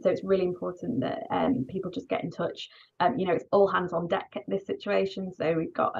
So it's really important that people just get in touch. It's all hands on deck at this situation. So we've got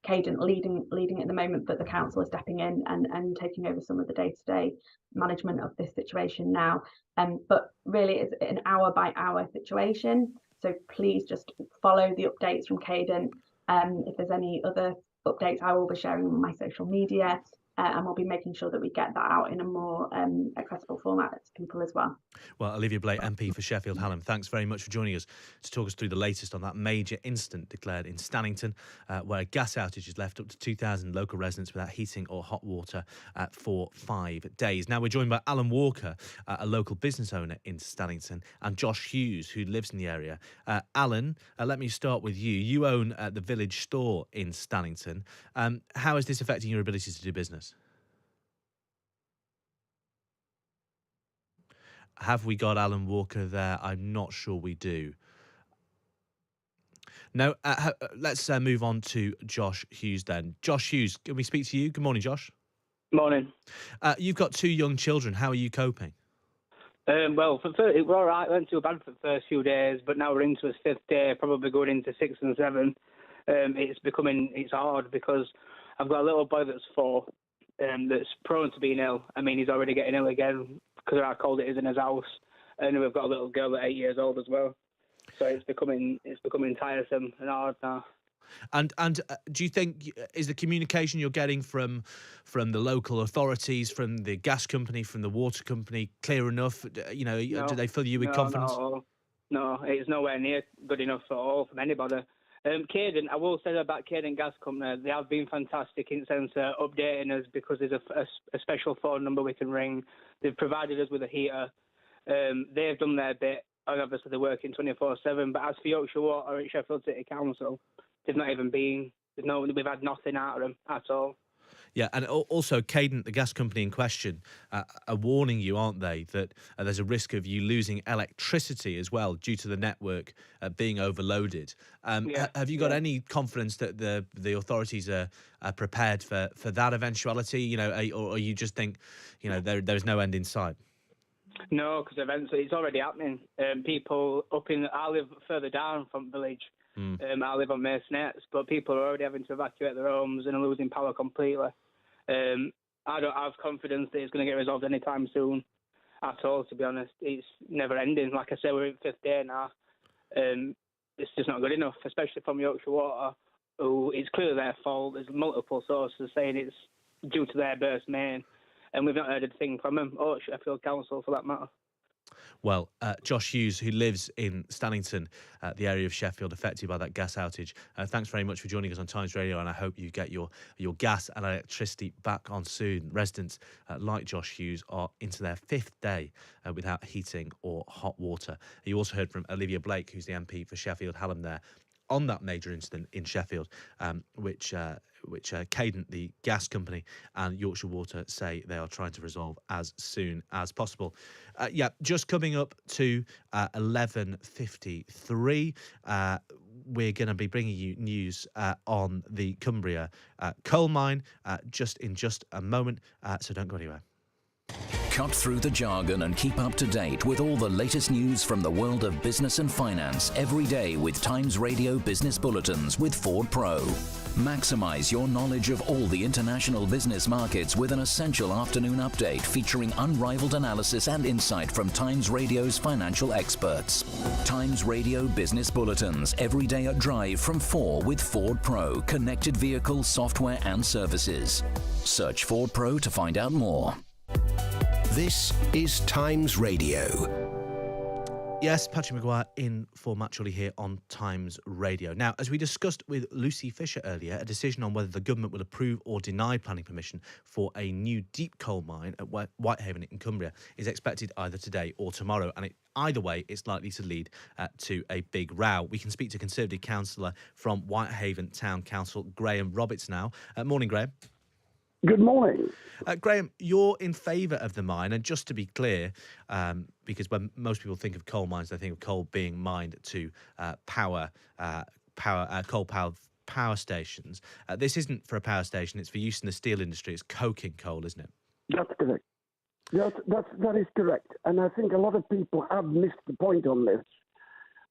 Cadent leading at the moment, but the council is stepping in and taking over some of the day-to-day management of this situation now. But really, it's an hour by hour situation. So please just follow the updates from Cadent. If there's any other updates, I will be sharing on my social media. And we'll be making sure that we get that out in a more accessible format to people as well. Well, Olivia Blake, MP for Sheffield Hallam, thanks very much for joining us to talk us through the latest on that major incident declared in Stannington, where a gas outage has left up to 2,000 local residents without heating or hot water for 5 days. Now, we're joined by Alan Walker, a local business owner in Stannington, and Josh Hughes, who lives in the area. Alan, let me start with you. You own the village store in Stannington. How is this affecting your ability to do business? Have we got Alan Walker there? I'm not sure we do. No, let's move on to Josh Hughes then. Josh Hughes, can we speak to you? Good morning, Josh. Morning. You've got 2 young children. How are you coping? Well, we're all right. Went too bad for the first few days, but now we're into his 5th day, probably going into 6 and 7. It's hard because I've got a little boy that's 4, that's prone to being ill. I mean, he's already getting ill again because of how cold it is in his house, and we've got a little girl at 8 years old as well. So it's becoming tiresome and hard now. And do you think, is the communication you're getting from the local authorities, from the gas company, from the water company clear enough? No, do they fill you with confidence? No, it's nowhere near good enough at all from anybody. Cadent, I will say about Cadent Gas Company, they have been fantastic in the sense of updating us because there's a special phone number we can ring. They've provided us with a heater. They've done their bit, and obviously they're working 24/7. But as for Yorkshire Water at Sheffield City Council, they've not even been. We've had nothing out of them at all. Yeah, and also Cadent, the gas company in question, are warning you, aren't they, that there's a risk of you losing electricity as well due to the network being overloaded. Have you got any confidence that the authorities are prepared for that eventuality? Or you just think, there's no end in sight? No, because eventually it's already happening. People I live further down from the village. I live on Masonets, but people are already having to evacuate their homes and are losing power completely. I don't have confidence that it's going to get resolved anytime soon at all, to be honest. It's never ending. Like I say, we're in 5th day now. It's just not good enough, especially from Yorkshire Water, who it's clearly their fault. There's multiple sources saying it's due to their burst main, and we've not heard a thing from them, or Sheffield Council for that matter. Well, Josh Hughes, who lives in Stannington, the area of Sheffield affected by that gas outage, thanks very much for joining us on Times Radio, and I hope you get your gas and electricity back on soon. Residents like Josh Hughes are into their 5th day without heating or hot water. You also heard from Olivia Blake, who's the MP for Sheffield Hallam there, on that major incident in Sheffield, which Cadent, the gas company, and Yorkshire Water say they are trying to resolve as soon as possible. Just coming up to 11:53, we're going to be bringing you news on the Cumbria coal mine just a moment, so don't go anywhere. Cut through the jargon and keep up to date with all the latest news from the world of business and finance every day with Times Radio Business Bulletins with Ford Pro. Maximise your knowledge of all the international business markets with an essential afternoon update featuring unrivaled analysis and insight from Times Radio's financial experts. Times Radio Business Bulletins every day at Drive from 4 with Ford Pro, connected vehicle software and services. Search Ford Pro to find out more. This is Times Radio. Yes, Patrick Maguire in for Matt Chorley here on Times Radio. Now, as we discussed with Lucy Fisher earlier, a decision on whether the government will approve or deny planning permission for a new deep coal mine at Whitehaven in Cumbria is expected either today or tomorrow. And either way, it's likely to lead to a big row. We can speak to Conservative councillor from Whitehaven Town Council, Graham Roberts now. Morning, Graham. Good morning. Graham, you're in favour of the mine, and just to be clear, because when most people think of coal mines, they think of coal being mined to coal-powered power stations. This isn't for a power station, it's for use in the steel industry. It's coking coal, isn't it? That's correct. That is correct. And I think a lot of people have missed the point on this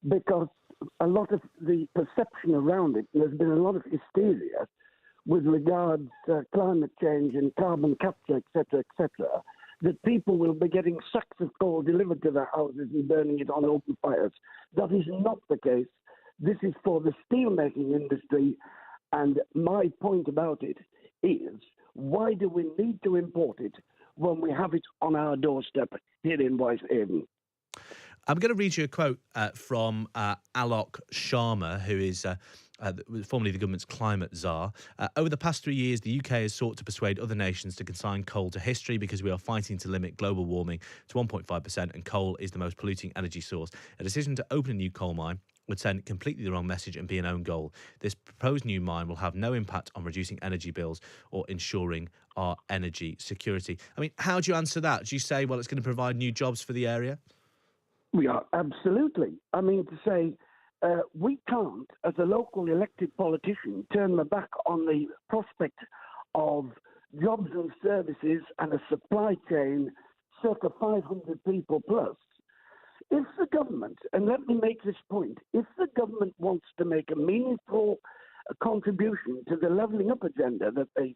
because a lot of the perception around it, there's been a lot of hysteria with regards to climate change and carbon capture, etc., that people will be getting sacks of coal delivered to their houses and burning it on open fires. That is not the case. This is for the steelmaking industry. And my point about it is, why do we need to import it when we have it on our doorstep here in Whitehaven? I'm going to read you a quote from Alok Sharma, who is formerly the government's climate czar. Over the past 3 years, the UK has sought to persuade other nations to consign coal to history because we are fighting to limit global warming to 1.5%, and coal is the most polluting energy source. A decision to open a new coal mine would send completely the wrong message and be an own goal. This proposed new mine will have no impact on reducing energy bills or ensuring our energy security. I mean, how do you answer that? Do you say, well, it's going to provide new jobs for the area? We are, absolutely. I mean, to say, we can't, as a local elected politician, turn my back on the prospect of jobs and services and a supply chain circa 500 people plus. If the government, and let me make this point, if the government wants to make a meaningful contribution to the levelling up agenda that they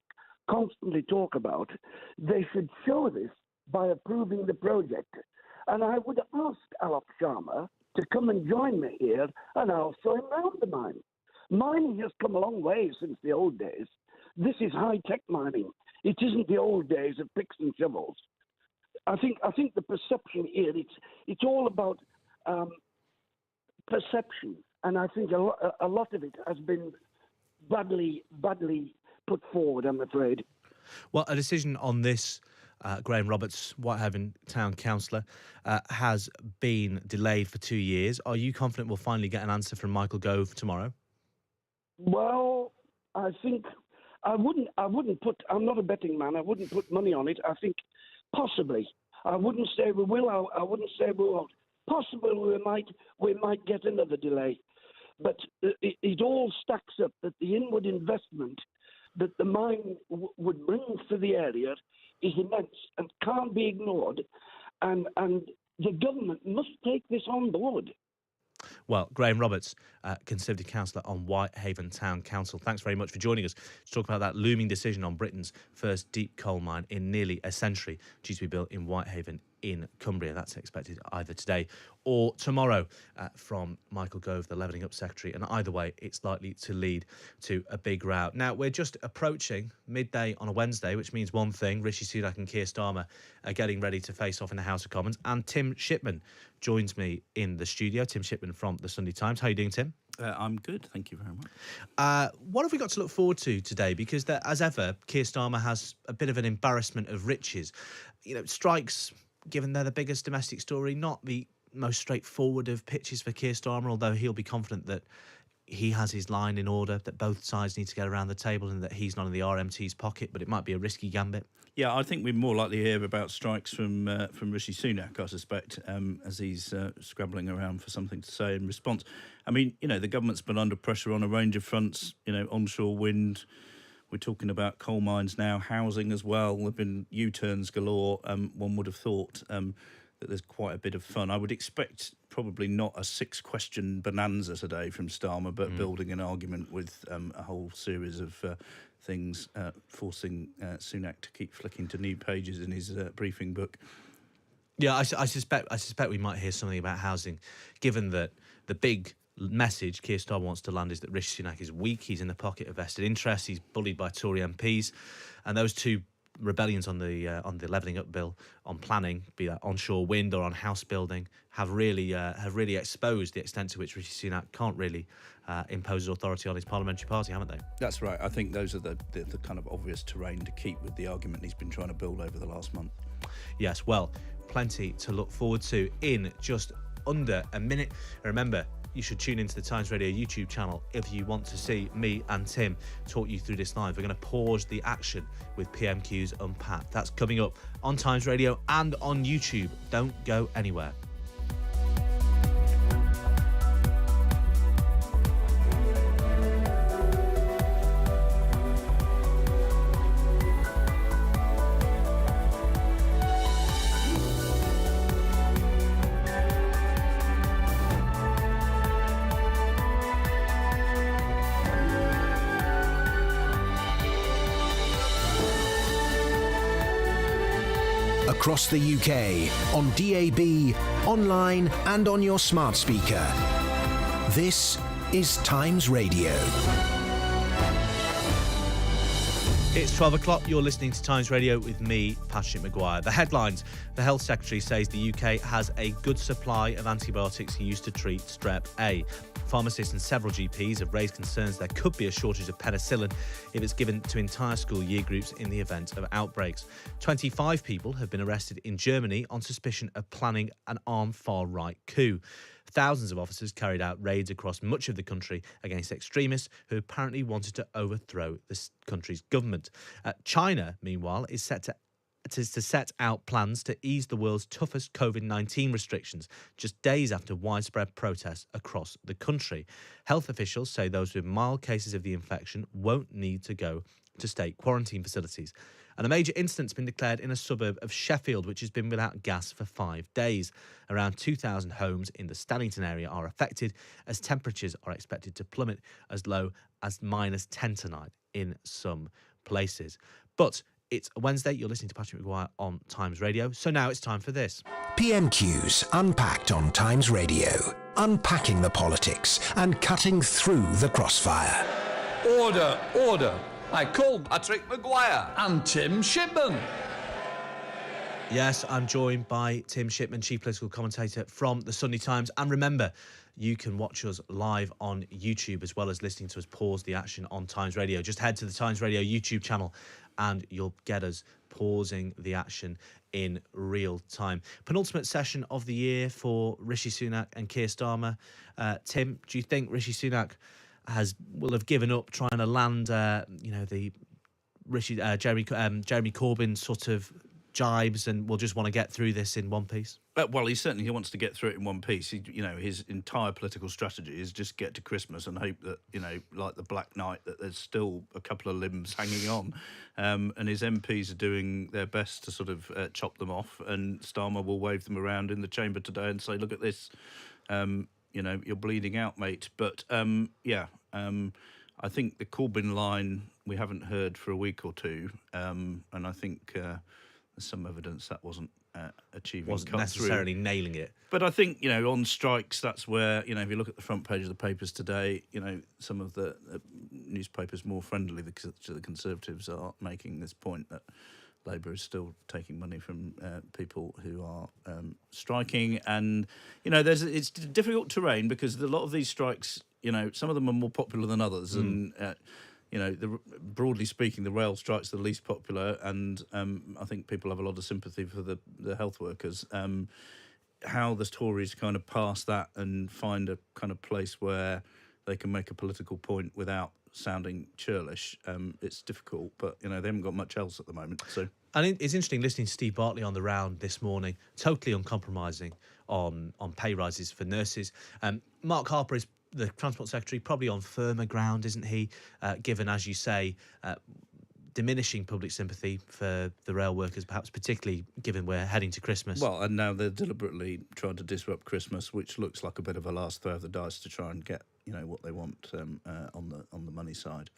constantly talk about, they should show this by approving the project. And I would ask Alok Sharma to come and join me here, and I'll show him round the mine. Mining has come a long way since the old days. This is high-tech mining. It isn't the old days of picks and shovels. I think the perception here, it's all about perception, and I think a lot of it has been badly put forward, I'm afraid. Well, a decision on this, Graham Roberts, Whitehaven Town Councillor, has been delayed for 2 years. Are you confident we'll finally get an answer from Michael Gove tomorrow? Well, I think I wouldn't put. I'm not a betting man. I wouldn't put money on it. I think possibly. I wouldn't say we will. I wouldn't say we won't. Possibly we might get another delay, but it all stacks up that the inward investment that the mine would bring to the area is immense and can't be ignored, and the government must take this on board. Well, Graham Roberts, Conservative Councillor on Whitehaven Town Council, thanks very much for joining us to talk about that looming decision on Britain's first deep coal mine in nearly a century, due to be built in Whitehaven in Cumbria. That's expected either today or tomorrow from Michael Gove, the Levelling Up Secretary, and either way it's likely to lead to a big row. Now, we're just approaching midday on a Wednesday, which means one thing: Rishi Sunak and Keir Starmer are getting ready to face off in the House of Commons, and Tim Shipman joins me in the studio. Tim Shipman from the Sunday Times. How are you doing, Tim? I'm good, thank you very much. What have we got to look forward to today? Because as ever, Keir Starmer has a bit of an embarrassment of riches. You know, strikes, given they're the biggest domestic story, not the most straightforward of pitches for Keir Starmer, although he'll be confident that he has his line in order, that both sides need to get around the table and that he's not in the RMT's pocket, but it might be a risky gambit. Yeah, I think we're more likely to hear about strikes from Rishi Sunak, I suspect, as he's scrabbling around for something to say in response. I mean, you know, the government's been under pressure on a range of fronts, you know, onshore wind. We're talking about coal mines now, housing as well. There have been U-turns galore. One would have thought that there's quite a bit of fun. I would expect probably not a 6-question bonanza today from Starmer, but building an argument with a whole series of things, forcing Sunak to keep flicking to new pages in his briefing book. Yeah, I suspect we might hear something about housing, given that the big message Keir Starmer wants to land is that Rishi Sunak is weak. He's in the pocket of vested interests. He's bullied by Tory MPs, and those two rebellions on the Levelling Up bill on planning, be that onshore wind or on house building, have really exposed the extent to which Rishi Sunak can't really impose his authority on his parliamentary party, haven't they? That's right. I think those are the kind of obvious terrain to keep with the argument he's been trying to build over the last month. Yes, well, plenty to look forward to in just under a minute. Remember, you should tune into the Times Radio YouTube channel if you want to see me and Tim talk you through this live. We're going to pause the action with PMQs Unpacked. That's coming up on Times Radio and on YouTube. Don't go anywhere. across the UK, on DAB, online and on your smart speaker. This is Times Radio. It's 12 o'clock. You're listening to Times Radio with me, Patrick Maguire. The headlines. The Health Secretary says the UK has a good supply of antibiotics used to treat strep A. Pharmacists and several GPs have raised concerns there could be a shortage of penicillin if it's given to entire school year groups in the event of outbreaks. 25 people have been arrested in Germany on suspicion of planning an armed far-right coup. Thousands of officers carried out raids across much of the country against extremists who apparently wanted to overthrow the country's government. China, meanwhile, is set to set out plans to ease the world's toughest COVID-19 restrictions just days after widespread protests across the country. Health officials say those with mild cases of the infection won't need to go to state quarantine facilities. And a major incident's been declared in a suburb of Sheffield, which has been without gas for 5 days. Around 2,000 homes in the Stannington area are affected, as temperatures are expected to plummet as low as -10 tonight in some places. But it's a Wednesday. You're listening to Patrick Maguire on Times Radio. So now it's time for this. PMQs Unpacked on Times Radio. Unpacking the politics and cutting through the crossfire. Order, order. I call Patrick Maguire and Tim Shipman. Yes, I'm joined by Tim Shipman, chief political commentator from the Sunday Times. And remember, you can watch us live on YouTube as well as listening to us pause the action on Times Radio. Just head to the Times Radio YouTube channel and you'll get us pausing the action in real time. Penultimate session of the year for Rishi Sunak and Keir Starmer. Tim, do you think Rishi Sunak will have given up trying to land, the Jeremy Corbyn sort of jibes, and will just want to get through this in one piece? Well, he wants to get through it in one piece. His entire political strategy is just get to Christmas and hope that, like the Black Knight, that there's still a couple of limbs hanging on. And his MPs are doing their best to sort of chop them off. And Starmer will wave them around in the chamber today and say, look at this, you're bleeding out, mate. But, I think the Corbyn line we haven't heard for a week or two. And I think there's some evidence that wasn't necessarily nailing it. But I think, on strikes, that's where, if you look at the front page of the papers today, some of the newspapers more friendly to the Conservatives are making this point that Labour is still taking money from people who are striking. And, it's difficult terrain because a lot of these strikes, some of them are more popular than others. And, broadly speaking, the rail strike's the least popular, and I think people have a lot of sympathy for the health workers. How the Tories kind of pass that and find a kind of place where they can make a political point without sounding churlish, it's difficult, but, they haven't got much else at the moment. So, and it's interesting listening to Steve Bartley on the round this morning, totally uncompromising on pay rises for nurses. Mark Harper is the Transport Secretary, probably on firmer ground, isn't he? Given, as you say, diminishing public sympathy for the rail workers, perhaps particularly given we're heading to Christmas. Well, and now they're deliberately trying to disrupt Christmas, which looks like a bit of a last throw of the dice to try and get, what they want on the money side.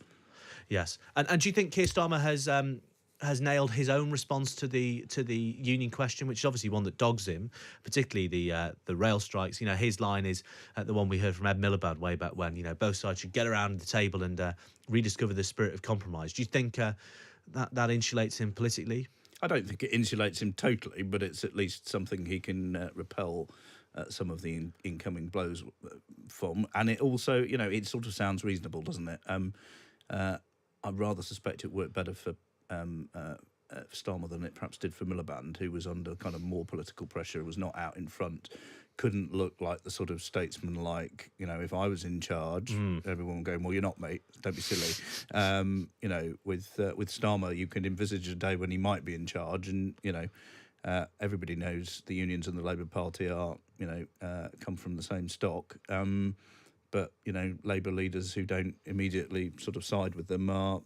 Yes, and do you think Keir Starmer has nailed his own response to the union question, which is obviously one that dogs him, particularly the rail strikes? His line is the one we heard from Ed Miliband way back when. Both sides should get around the table and rediscover the spirit of compromise. Do you think that insulates him politically? I don't think it insulates him totally, but it's at least something he can repel some of the incoming blows from. And it also, it sort of sounds reasonable, doesn't it? I rather suspect it worked better for Starmer than it perhaps did for Miliband, who was under kind of more political pressure, was not out in front, couldn't look like the sort of statesman-like, if I was in charge, everyone going, well, you're not, mate, don't be silly. With Starmer, you can envisage a day when he might be in charge, and, everybody knows the unions and the Labour Party are, come from the same stock. But, Labour leaders who don't immediately sort of side with them are,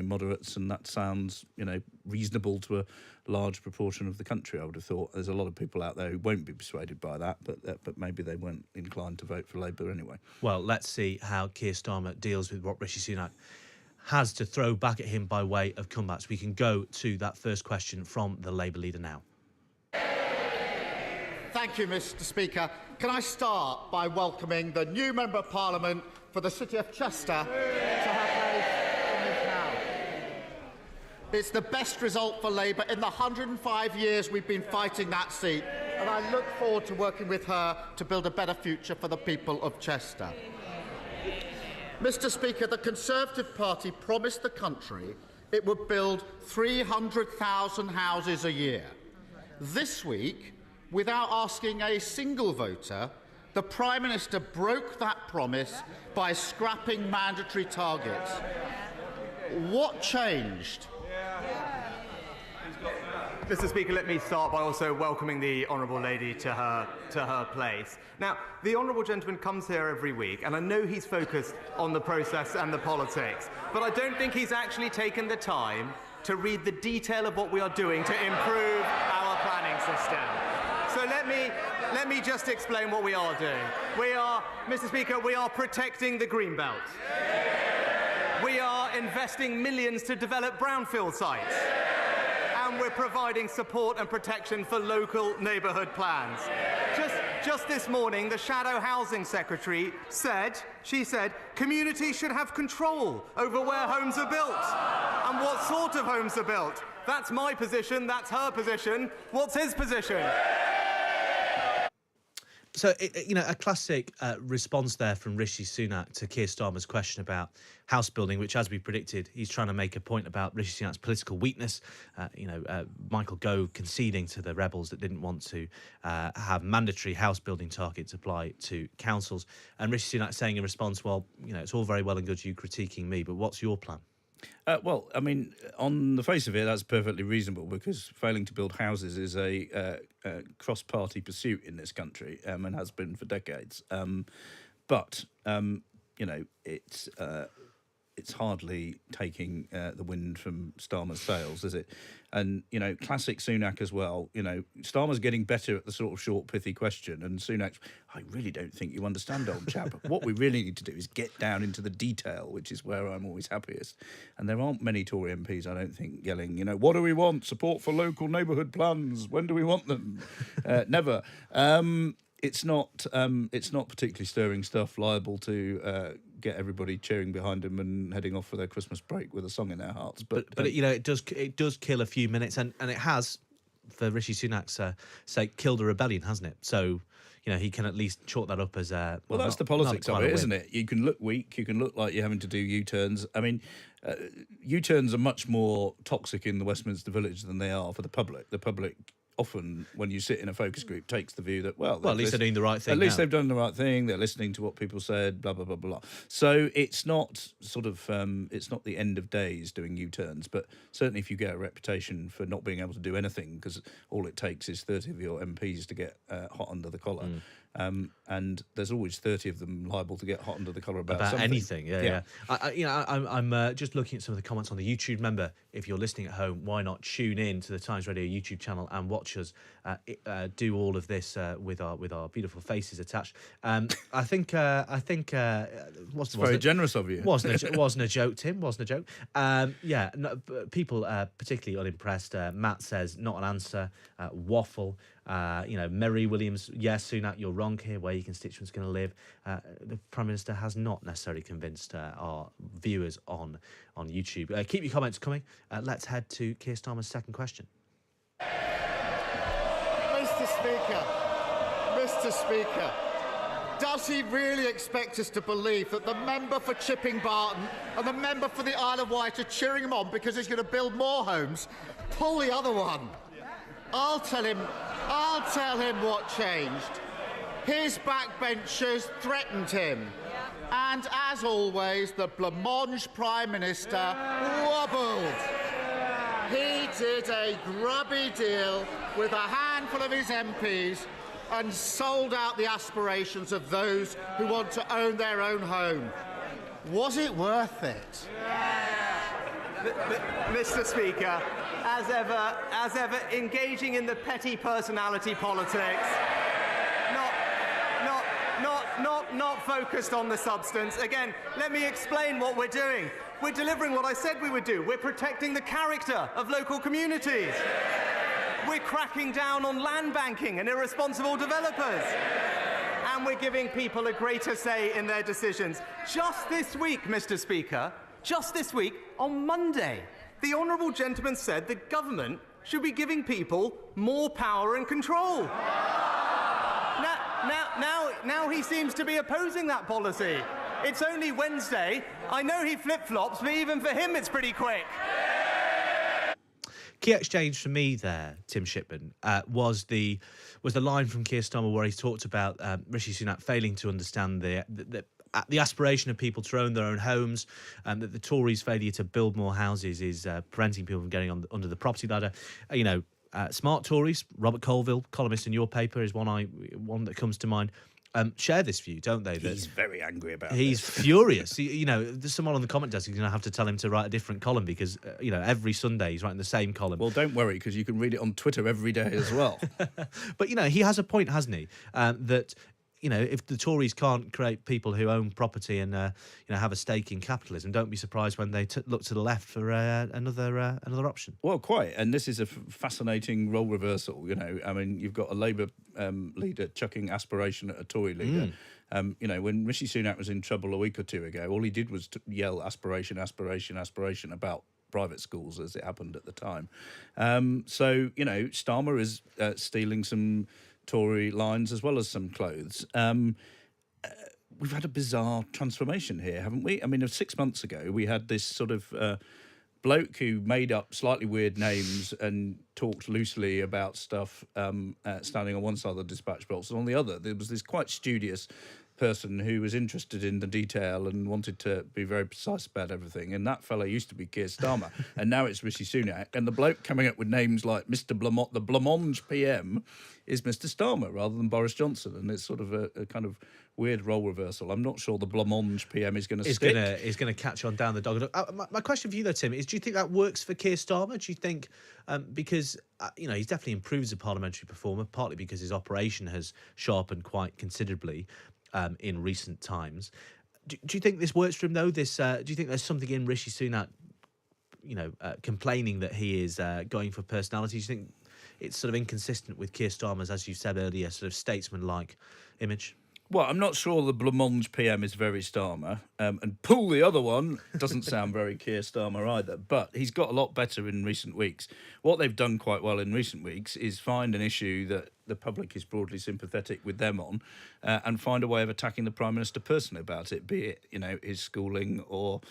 moderates, and that sounds, reasonable to a large proportion of the country, I would have thought. There's a lot of people out there who won't be persuaded by that, but maybe they weren't inclined to vote for Labour anyway. Well, let's see how Keir Starmer deals with what Rishi Sunak has to throw back at him by way of comebacks? We can go to that first question from the Labour leader now. Thank you, Mr. Speaker. Can I start by welcoming the new Member of Parliament for the City of Chester to her place in this House? It's the best result for Labour in the 105 years we've been fighting that seat, and I look forward to working with her to build a better future for the people of Chester. Mr. Speaker, the Conservative Party promised the country it would build 300,000 houses a year. This week, without asking a single voter, the Prime Minister broke that promise by scrapping mandatory targets. What changed? Mr. Speaker, let me start by also welcoming the Honourable Lady to her place. Now, the Honourable Gentleman comes here every week, and I know he's focused on the process and the politics, but I don't think he's actually taken the time to read the detail of what we are doing to improve our planning system. So let me just explain what we are doing. Mr. Speaker, we are protecting the Greenbelt. We are investing millions to develop brownfield sites. And we're providing support and protection for local neighbourhood plans. Just this morning, the Shadow Housing Secretary said, communities should have control over where homes are built and what sort of homes are built. That's my position, that's her position. What's his position? So, a classic response there from Rishi Sunak to Keir Starmer's question about house building, which, as we predicted, he's trying to make a point about Rishi Sunak's political weakness. Michael Gove conceding to the rebels that didn't want to have mandatory house building targets apply to councils. And Rishi Sunak saying in response, well, it's all very well and good you critiquing me, but what's your plan? Well, I mean, on the face of it, that's perfectly reasonable because failing to build houses is a cross-party pursuit in this country and has been for decades. But it's hardly taking the wind from Starmer's sails, is it? And, classic Sunak as well. Starmer's getting better at the sort of short, pithy question. And Sunak's, I really don't think you understand, old chap. What we really need to do is get down into the detail, which is where I'm always happiest. And there aren't many Tory MPs, I don't think, yelling, what do we want? Support for local neighbourhood plans. When do we want them? Never. It's not particularly stirring stuff, liable to get everybody cheering behind him and heading off for their Christmas break with a song in their hearts. But it does kill a few minutes, and it has, for Rishi Sunak's sake, killed a rebellion, hasn't it? So he can at least chalk that up as well, that's the politics of it, isn't it? You can look weak, you can look like you're having to do U-turns. I mean, U-turns are much more toxic in the Westminster Village than they are for the public. The public often, when you sit in a focus group, takes the view that, at least they're doing the right thing. At least they've done the right thing. They're listening to what people said, blah, blah, blah, blah. So it's not it's not the end of days doing U-turns, but certainly if you get a reputation for not being able to do anything, because all it takes is 30 of your MPs to get hot under the collar. And there's always 30 of them liable to get hot under the collar about anything. Yeah. I'm just looking at some of the comments on the YouTube. Remember, if you're listening at home, why not tune in to the Times Radio YouTube channel and watch us do all of this with our beautiful faces attached. I think very generous of you. Wasn't a joke, Tim. Wasn't a joke. People particularly unimpressed. Matt says not an answer. Waffle. Mary Williams, yes, Sunak, you're wrong here. Where your constituents going to live? The Prime Minister has not necessarily convinced our viewers on YouTube. Keep your comments coming. Let's head to Keir Starmer's second question. Mr. Speaker, does he really expect us to believe that the member for Chipping Barton and the member for the Isle of Wight are cheering him on because he's going to build more homes? Pull the other one. I'll tell him what changed. His backbenchers threatened him. And as always, the blancmange Prime Minister wobbled. He did a grubby deal with a handful of his MPs and sold out the aspirations of those who want to own their own home. Was it worth it? Mr. Speaker, as ever, engaging in the petty personality politics, not focused on the substance. Again, let me explain what we're doing. We're delivering what I said we would do. We're protecting the character of local communities. We're cracking down on land banking and irresponsible developers. And we're giving people a greater say in their decisions. Just this week, Mr. Speaker, just this week, on Monday, the honourable gentleman said the government should be giving people more power and control. Now he seems to be opposing that policy. It's only Wednesday. I know he flip-flops, but even for him it's pretty quick. Key exchange for me there, Tim Shipman, was the line from Keir Starmer where he talked about Rishi Sunak failing to understand the aspiration of people to own their own homes, and that the Tories' failure to build more houses is preventing people from getting under the property ladder. Smart Tories, Robert Colville, columnist in your paper, is one that comes to mind. Share this view, don't they? He's very angry about it. He's furious. There's someone on the comment desk who's going to have to tell him to write a different column because, every Sunday he's writing the same column. Well, don't worry, because you can read it on Twitter every day as well. But, he has a point, hasn't he? That, if the Tories can't create people who own property and, have a stake in capitalism, don't be surprised when they look to the left for another option. Well, quite. And this is a fascinating role reversal. You've got a Labour leader chucking aspiration at a Tory leader. When Rishi Sunak was in trouble a week or two ago, all he did was to yell aspiration, aspiration, aspiration about private schools, as it happened at the time. Starmer is stealing some Tory lines as well as some clothes. We've had a bizarre transformation here, haven't we? 6 months ago, we had this sort of bloke who made up slightly weird names and talked loosely about stuff standing on one side of the dispatch box, and on the other, there was this quite studious person who was interested in the detail and wanted to be very precise about everything. And that fellow used to be Keir Starmer, and now it's Rishi Sunak. And the bloke coming up with names like Mr. Blamont, the Blancmange PM, is Mr. Starmer rather than Boris Johnson. And it's sort of a kind of weird role reversal. I'm not sure the Blancmange PM is going to stick. Is going to catch on down the dog. My question for you, though, Tim, is do you think that works for Keir Starmer? Do you think, because, he's definitely improved as a parliamentary performer, partly because his operation has sharpened quite considerably in recent times. Do you think this works for him, though? Do you think there's something in Rishi Sunak, complaining that he is going for personality? Do you think it's sort of inconsistent with Keir Starmer's, as you said earlier, sort of statesman-like image? Well, I'm not sure the Blancmange PM is very Starmer, and Pull, the other one, doesn't sound very Keir Starmer either, but he's got a lot better in recent weeks. What they've done quite well in recent weeks is find an issue that the public is broadly sympathetic with them on, and find a way of attacking the Prime Minister personally about it, be it, his schooling or,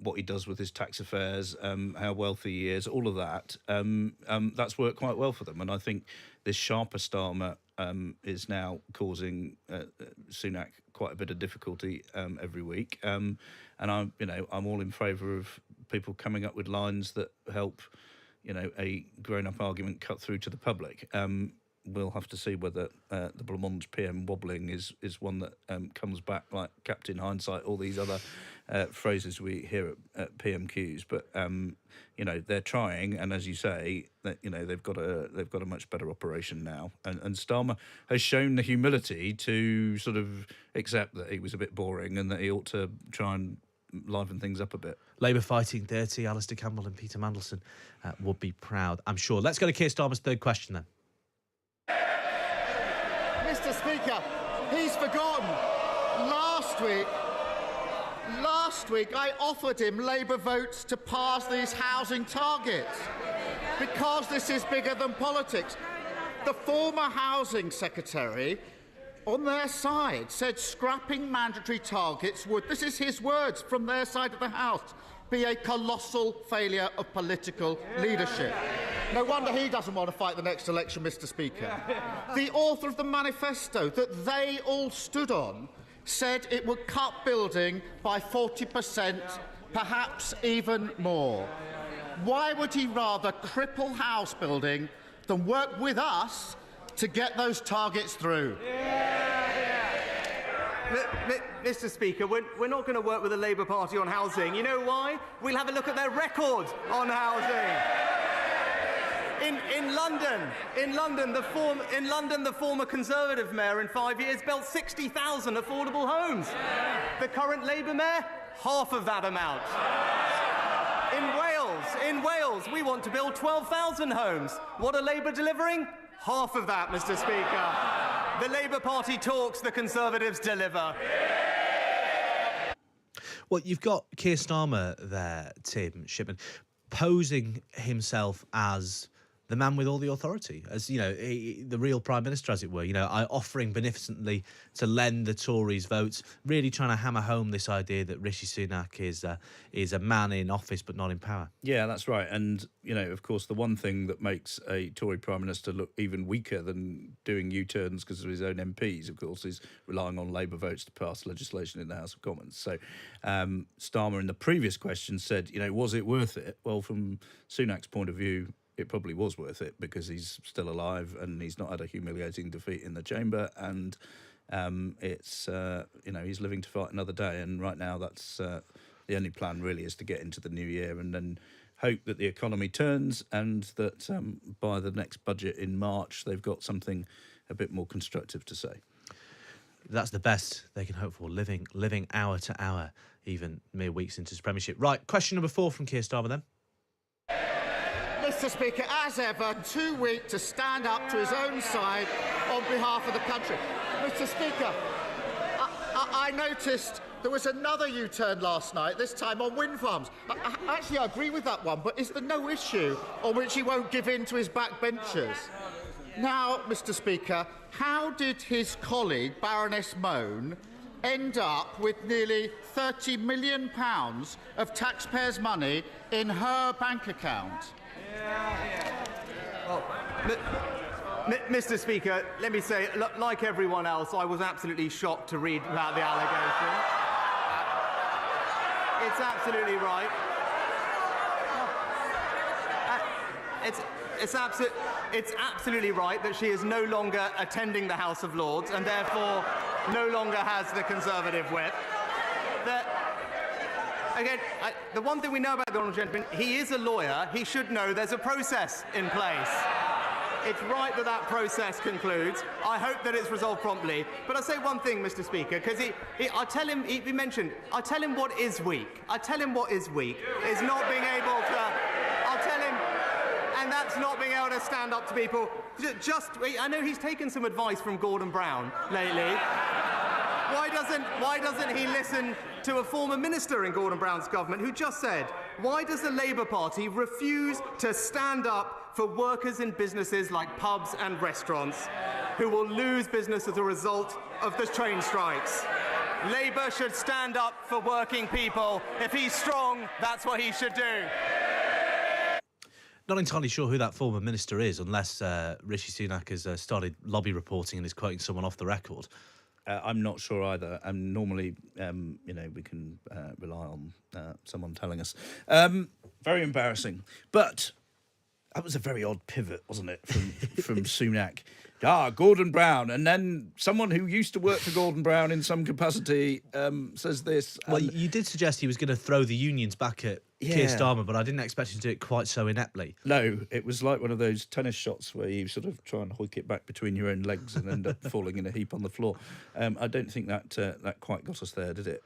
what he does with his tax affairs, how wealthy he is, all of that. That's worked quite well for them, and I think this sharper Starmer is now causing Sunak quite a bit of difficulty every week, and I'm all in favour of people coming up with lines that help, a grown-up argument cut through to the public. We'll have to see whether the Blancmange PM wobbling is one that comes back like Captain Hindsight, all these other phrases we hear at PMQs. But they're trying, and as you say, that they've got a much better operation now. And Starmer has shown the humility to sort of accept that he was a bit boring and that he ought to try and liven things up a bit. Labour fighting 30, Alistair Campbell and Peter Mandelson would be proud, I'm sure. Let's go to Keir Starmer's third question then. Mr. Speaker, he's forgotten. Last week I offered him Labour votes to pass these housing targets because this is bigger than politics. The former Housing Secretary on their side said scrapping mandatory targets would, this is his words from their side of the House, be a colossal failure of political leadership. No wonder he doesn't want to fight the next election, Mr. Speaker. The author of the manifesto that they all stood on said it would cut building by 40%, perhaps even more. Why would he rather cripple house building than work with us to get those targets through? Mr. Speaker, we're not going to work with the Labour Party on housing. You know why? We'll have a look at their record on housing. In London, the former Conservative mayor in 5 years built 60,000 affordable homes. The current Labour mayor, half of that amount. In Wales, we want to build 12,000 homes. What are Labour delivering? Half of that, Mr. Speaker. The Labour Party talks, the Conservatives deliver. Well, you've got Keir Starmer there, Tim Shipman, posing himself as the man with all the authority, as, you know, the real Prime Minister, as it were, you know, offering beneficently to lend the Tories votes, really trying to hammer home this idea that Rishi Sunak is a man in office but not in power. Yeah, that's right. And, you know, of course, the one thing that makes a Tory Prime Minister look even weaker than doing U-turns because of his own MPs, of course, is relying on Labour votes to pass legislation in the House of Commons. So Starmer in the previous question said, you know, was it worth it? Well, from Sunak's point of view, it probably was worth it because he's still alive and he's not had a humiliating defeat in the chamber, and it's you know, he's living to fight another day. And right now, that's the only plan really, is to get into the new year and then hope that the economy turns and that by the next budget in March they've got something a bit more constructive to say. That's the best they can hope for, living hour to hour, even mere weeks into his premiership. Right, question number 4 from Keir Starmer then. Mr. Speaker, as ever, too weak to stand up to his own side on behalf of the country. Mr. Speaker, I noticed there was another U-turn last night, this time on wind farms. Actually, I agree with that one, but is there no issue on which he won't give in to his backbenchers? Now, Mr. Speaker, how did his colleague, Baroness Moan, end up with nearly £30 million of taxpayers' money in her bank account? Well, Mr. Speaker, let me say, like everyone else, I was absolutely shocked to read about the allegation. It's absolutely right. It's absolutely right that she is no longer attending the House of Lords and therefore no longer has the Conservative whip. Again, the one thing we know about the honourable gentleman, he is a lawyer. He should know there's a process in place. It's right that that process concludes. I hope that it's resolved promptly. But I'll say one thing, Mr. Speaker, because I tell him what is weak. I tell him what is weak is not being able to. I'll tell him, and that's not being able to stand up to people. I know he's taken some advice from Gordon Brown lately. Why doesn't he listen to a former minister in Gordon Brown's government who just said, why does the Labour Party refuse to stand up for workers in businesses like pubs and restaurants who will lose business as a result of the train strikes? Labour should stand up for working people. If he's strong, that's what he should do. Not entirely sure who that former minister is, unless Rishi Sunak has started lobby reporting and is quoting someone off the record. I'm not sure either. And normally, you know, we can rely on someone telling us. Very embarrassing. But that was a very odd pivot, wasn't it, from Sunak? Gordon Brown. And then someone who used to work for Gordon Brown in some capacity says this. Well, you did suggest he was going to throw the unions back at Keir Starmer, but I didn't expect him to do it quite so ineptly. No, it was like one of those tennis shots where you sort of try and hoik it back between your own legs and end up falling in a heap on the floor. I don't think that quite got us there, did it?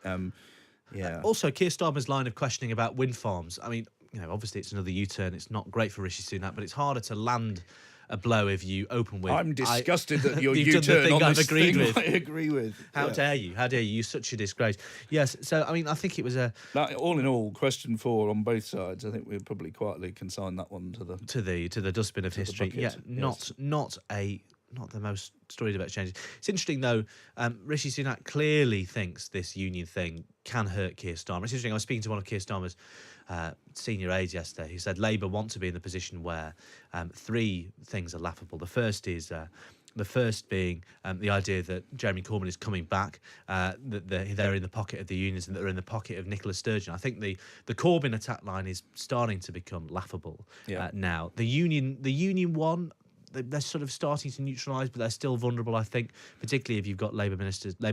Yeah. Also, Keir Starmer's line of questioning about wind farms. I mean, you know, obviously it's another U-turn. It's not great for Rishi Sunak, but it's harder to land a blow if you open with. I'm disgusted that your U-turn U-turn on I've this agreed thing with. I agree with. How dare you? How dare you? You're such a disgrace. Yes. So I mean, I think it was all in all, question 4 on both sides. I think we probably quietly consign that one to the dustbin of history. Yeah, not the most storied about changes. It's interesting though. Rishi Sunak clearly thinks this union thing can hurt Keir Starmer. It's interesting. I was speaking to one of Keir Starmer's senior aides yesterday. He said Labour want to be in the position where 3 things are laughable. The first is the first being the idea that Jeremy Corbyn is coming back, that they're in the pocket of the unions and that they're in the pocket of Nicola Sturgeon. I think the Corbyn attack line is starting to become laughable now. The union one, they're sort of starting to neutralise, but they're still vulnerable, I think, particularly if you've got Labour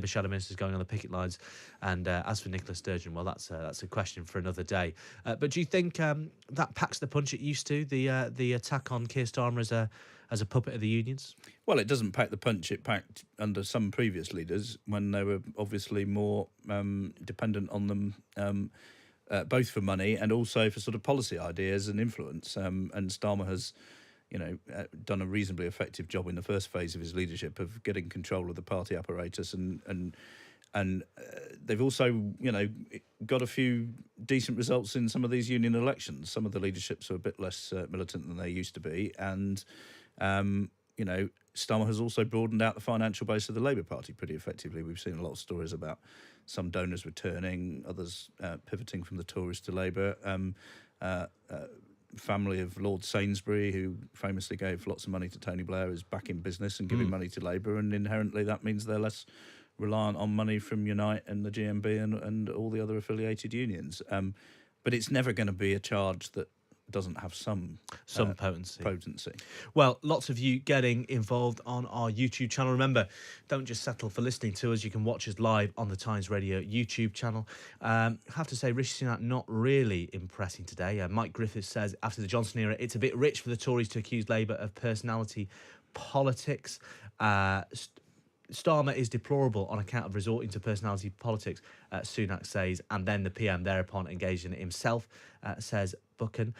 shadow ministers going on the picket lines. And as for Nicola Sturgeon, well, that's a question for another day. But do you think that packs the punch it used to, the attack on Keir Starmer as a puppet of the unions? Well, it doesn't pack the punch it packed under some previous leaders when they were obviously more dependent on them, both for money and also for sort of policy ideas and influence. And Starmer has, done a reasonably effective job in the first phase of his leadership of getting control of the party apparatus and they've also, got a few decent results in some of these union elections. Some of the leaderships are a bit less militant than they used to be. And, Starmer has also broadened out the financial base of the Labour Party pretty effectively. We've seen a lot of stories about some donors returning, others pivoting from the Tories to Labour. Family of Lord Sainsbury, who famously gave lots of money to Tony Blair, is back in business and giving money to Labour, and inherently that means they're less reliant on money from Unite and the GMB and all the other affiliated unions. But it's never going to be a charge that doesn't have some potency. Well, lots of you getting involved on our YouTube channel. Remember, don't just settle for listening to us. You can watch us live on the Times Radio YouTube channel. I have to say, Rishi Sunak not really impressing today. Mike Griffiths says, after the Johnson era, it's a bit rich for the Tories to accuse Labour of personality politics. Starmer is deplorable on account of resorting to personality politics, Sunak says, and then the PM thereupon engaged in it himself, says Buchan.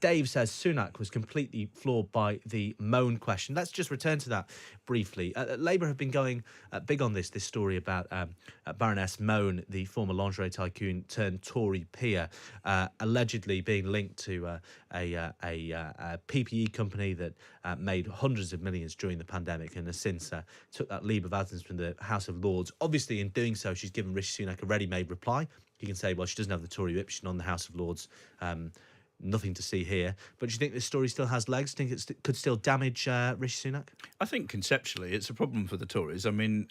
Dave says Sunak was completely floored by the Moan question. Let's just return to that briefly. Labour have been going big on this story about Baroness Moan, the former lingerie tycoon turned Tory peer, allegedly being linked to a PPE company that made hundreds of millions during the pandemic and has since took that leave of absence from the House of Lords. Obviously, in doing so, she's given Rishi Sunak a ready-made reply. You can say, well, she doesn't have the Tory whip, she's on the House of Lords. Nothing to see here. But do you think this story still has legs? Do you think it could still damage Rishi Sunak? I think conceptually it's a problem for the Tories. I mean,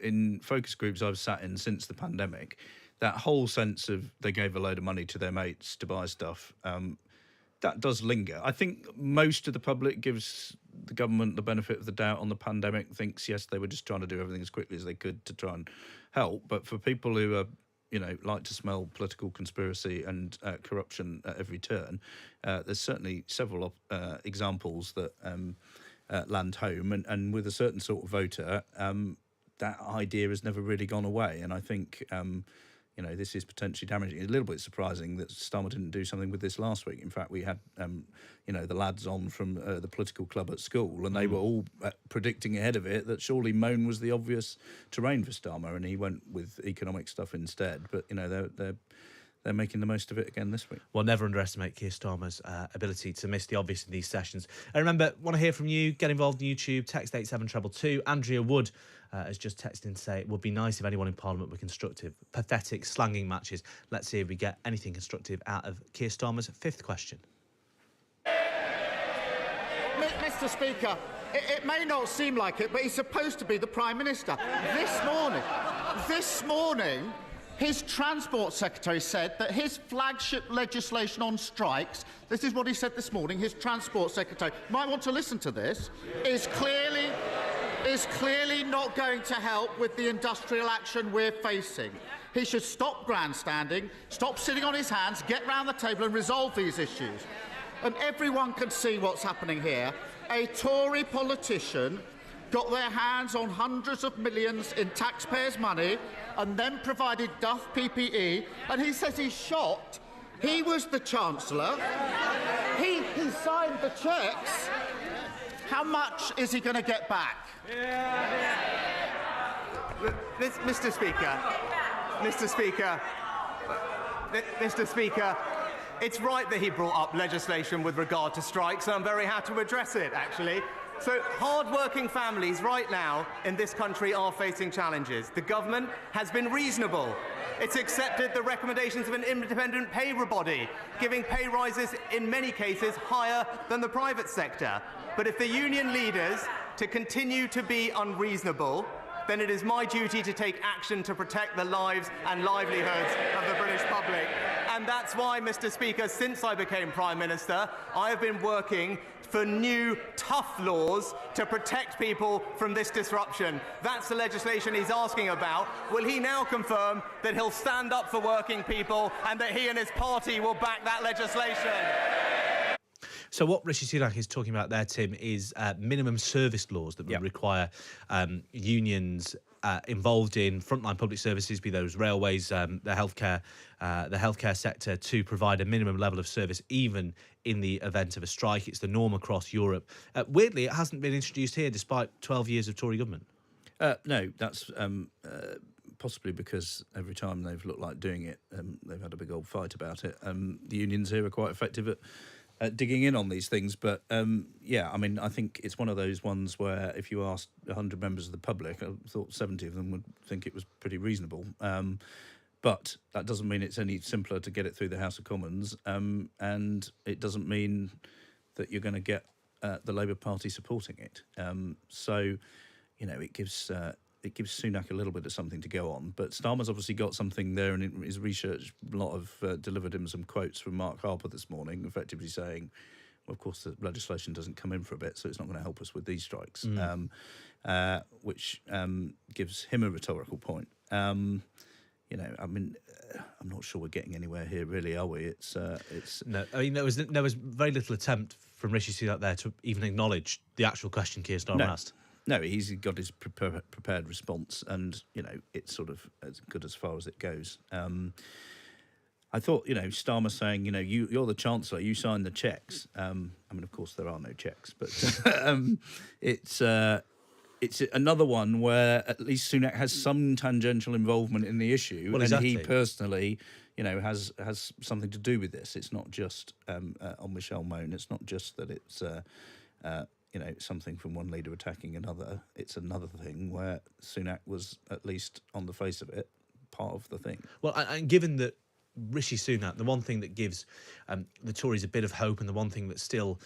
in focus groups I've sat in since the pandemic, that whole sense of they gave a load of money to their mates to buy stuff, that does linger. I think most of the public gives the government the benefit of the doubt on the pandemic, thinks, yes, they were just trying to do everything as quickly as they could to try and help. But for people who are like to smell political conspiracy and corruption at every turn, there's certainly several examples that land home. And with a certain sort of voter, that idea has never really gone away. And I think, this is potentially damaging. It's a little bit surprising that Starmer didn't do something with this last week. In fact, we had, the lads on from the political club at school, and they were all predicting ahead of it that surely Moan was the obvious terrain for Starmer, and he went with economic stuff instead. But, they're making the most of it again this week. Well, never underestimate Keir Starmer's ability to miss the obvious in these sessions. And remember, want to hear from you? Get involved in YouTube, text 87222. Andrea Wood has just texted in to say it would be nice if anyone in Parliament were constructive. Pathetic slanging matches. Let's see if we get anything constructive out of Keir Starmer's fifth question. Mr. Speaker, it may not seem like it, but he's supposed to be the Prime Minister. This morning, his Transport Secretary said that his flagship legislation on strikes, this is what he said this morning, his Transport Secretary, might want to listen to this, is clearly not going to help with the industrial action we're facing. He should stop grandstanding, stop sitting on his hands, get round the table and resolve these issues. And everyone can see what's happening here. A Tory politician got their hands on hundreds of millions in taxpayers' money and then provided Duff PPE, and he says he's shocked. He was the Chancellor. He signed the cheques. How much is he going to get back? Mr. Speaker, it's right that he brought up legislation with regard to strikes, and I'm very happy to address it, actually. So, hard-working families right now in this country are facing challenges. The government has been reasonable. It's accepted the recommendations of an independent pay body, giving pay rises in many cases higher than the private sector. But if the union leaders to continue to be unreasonable, then it is my duty to take action to protect the lives and livelihoods of the British public. And that's why, Mr. Speaker, since I became Prime Minister, I have been working for new, tough laws to protect people from this disruption. That's the legislation he's asking about. Will he now confirm that he'll stand up for working people and that he and his party will back that legislation? So what Rishi Sunak is talking about there, Tim, is minimum service laws that would require unions involved in frontline public services, be those railways, the healthcare sector, to provide a minimum level of service, even in the event of a strike. It's the norm across Europe. Weirdly, it hasn't been introduced here, despite 12 years of Tory government. No, that's possibly because every time they've looked like doing it, they've had a big old fight about it. The unions here are quite effective at digging in on these things. But, I think it's one of those ones where if you asked 100 members of the public, I thought 70 of them would think it was pretty reasonable. But that doesn't mean it's any simpler to get it through the House of Commons. And it doesn't mean that you're going to get the Labour Party supporting it. It gives Sunak a little bit of something to go on. But Starmer's obviously got something there, and in his research, a lot of delivered him some quotes from Mark Harper this morning, effectively saying, well, of course, the legislation doesn't come in for a bit, so it's not going to help us with these strikes, which gives him a rhetorical point. I'm not sure we're getting anywhere here, really, are we? It's no. I mean, there was very little attempt from Rishi Sunak there to even acknowledge the actual question Keir Starmer asked. No, he's got his prepared response, and it's sort of as good as far as it goes. I thought, Starmer saying, you're the Chancellor, you sign the cheques. Of course there are no cheques, but it's another one where at least Sunak has some tangential involvement in the issue, well, exactly. And he personally, has something to do with this. It's not just on Michelle Mone. It's not just that it's something from one leader attacking another. It's another thing where Sunak was, at least on the face of it, part of the thing. Well, and given that Rishi Sunak, the one thing that gives the Tories a bit of hope, and the one thing that still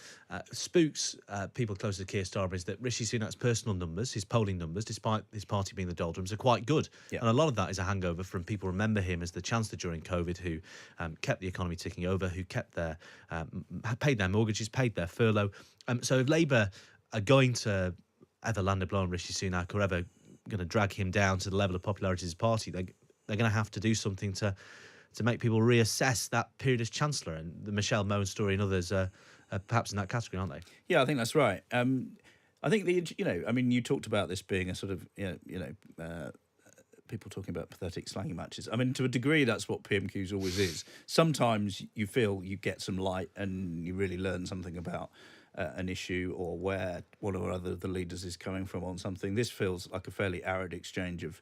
spooks people close to Keir Starmer, is that Rishi Sunak's personal numbers, his polling numbers, despite his party being the doldrums, are quite good. Yeah. And a lot of that is a hangover from people remember him as the Chancellor during COVID, who kept the economy ticking over, who kept paid their mortgages, paid their furlough. So if Labour are going to ever land a blow on Rishi Sunak, or ever going to drag him down to the level of popularity of his party, they're going to have to do something to make people reassess that period as Chancellor. And the Michelle Mone story and others are perhaps in that category, aren't they? Yeah, I think that's right. I think you talked about this being a sort of, people talking about pathetic slangy matches. I mean, to a degree, that's what PMQs always is. Sometimes you feel you get some light and you really learn something about an issue, or where one or other of the leaders is coming from on something. This feels like a fairly arid exchange of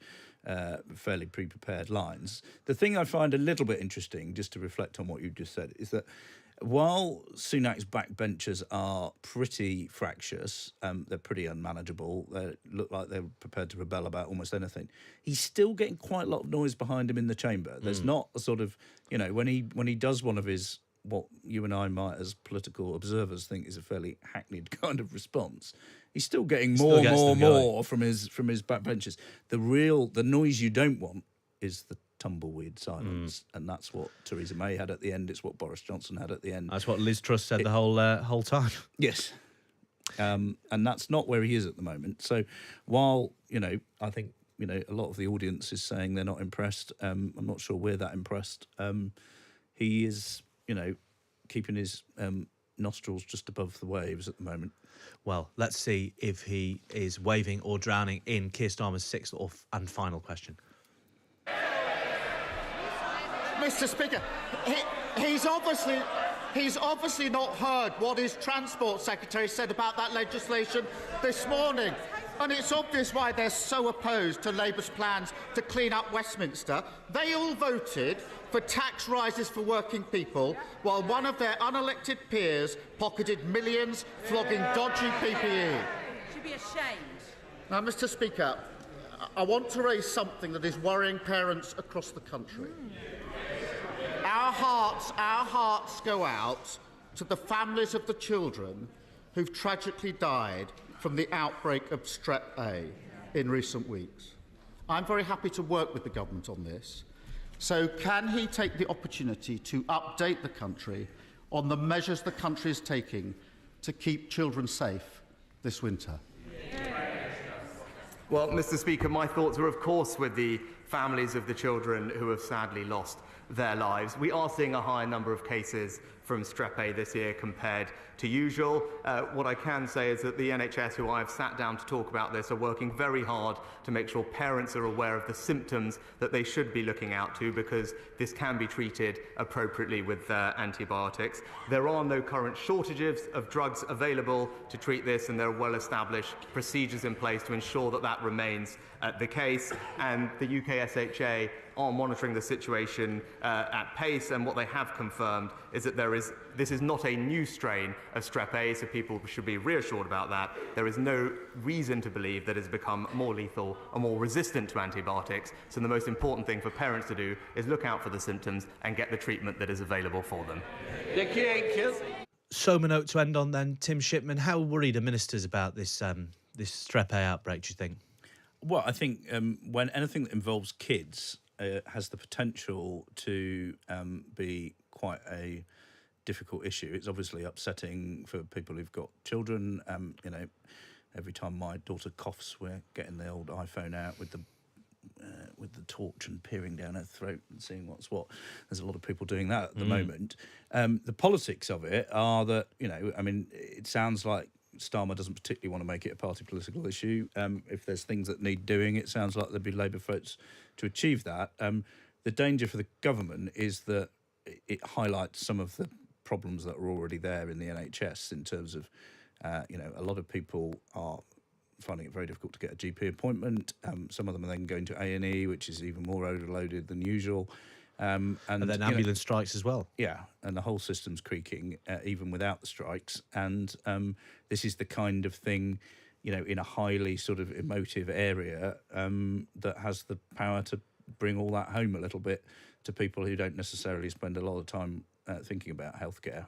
fairly pre-prepared lines. The thing I find a little bit interesting, just to reflect on what you just said, is that while Sunak's backbenchers are pretty fractious, they're pretty unmanageable, they look like they're prepared to rebel about almost anything, he's still getting quite a lot of noise behind him in the chamber. There's not a sort of, when he does one of his, what you and I might as political observers think is a fairly hackneyed kind of response, he's still getting more from his backbenchers. The noise you don't want is the tumbleweed silence, and that's what Theresa May had at the end. It's what Boris Johnson had at the end. That's what Liz Truss said the whole time. Yes, and that's not where he is at the moment. So while I think a lot of the audience is saying they're not impressed, I'm not sure we're that impressed. He is keeping his nostrils just above the waves at the moment. Well, let's see if he is waving or drowning in Keir Starmer's sixth and final question. Mr. Speaker, he's obviously not heard what his Transport Secretary said about that legislation this morning. And it's obvious why they're so opposed to Labour's plans to clean up Westminster. They all voted for tax rises for working people, while one of their unelected peers pocketed millions flogging dodgy PPE. Should be ashamed. Now, Mr. Speaker, I want to raise something that is worrying parents across the country. Our hearts go out to the families of the children who've tragically died from the outbreak of Strep A in recent weeks. I'm very happy to work with the government on this. So can he take the opportunity to update the country on the measures the country is taking to keep children safe this winter? Well, Mr. Speaker, my thoughts are, of course, with the families of the children who have sadly lost their lives. We are seeing a higher number of cases from Strep A this year compared to usual. What I can say is that the NHS, who I've sat down to talk about this, are working very hard to make sure parents are aware of the symptoms that they should be looking out to, because this can be treated appropriately with antibiotics. There are no current shortages of drugs available to treat this, and there are well-established procedures in place to ensure that that remains the case. And the UK SHA are monitoring the situation at pace, and what they have confirmed is that this is not a new strain of Strep A, so people should be reassured about that. There is no reason to believe that it's become more lethal or more resistant to antibiotics, so the most important thing for parents to do is look out for the symptoms and get the treatment that is available for them. Somber note to end on then, Tim Shipman. How worried are ministers about this Strep A outbreak, do you think? Well, I think when anything that involves kids has the potential to be quite a difficult issue. It's obviously upsetting for people who've got children. Every time my daughter coughs, we're getting the old iPhone out with the torch and peering down her throat and seeing what's what. There's a lot of people doing that at the moment. The politics of it are that, it sounds like Starmer doesn't particularly want to make it a party political issue. If there's things that need doing, it sounds like there'd be Labour votes to achieve that. The danger for the government is that it highlights some of the problems that are already there in the NHS in terms of, a lot of people are finding it very difficult to get a GP appointment. Some of them are then going to A&E, which is even more overloaded than usual. And then ambulance strikes as well. Yeah, and the whole system's creaking, even without the strikes. And this is the kind of thing, in a highly sort of emotive area that has the power to bring all that home a little bit to people who don't necessarily spend a lot of time thinking about healthcare.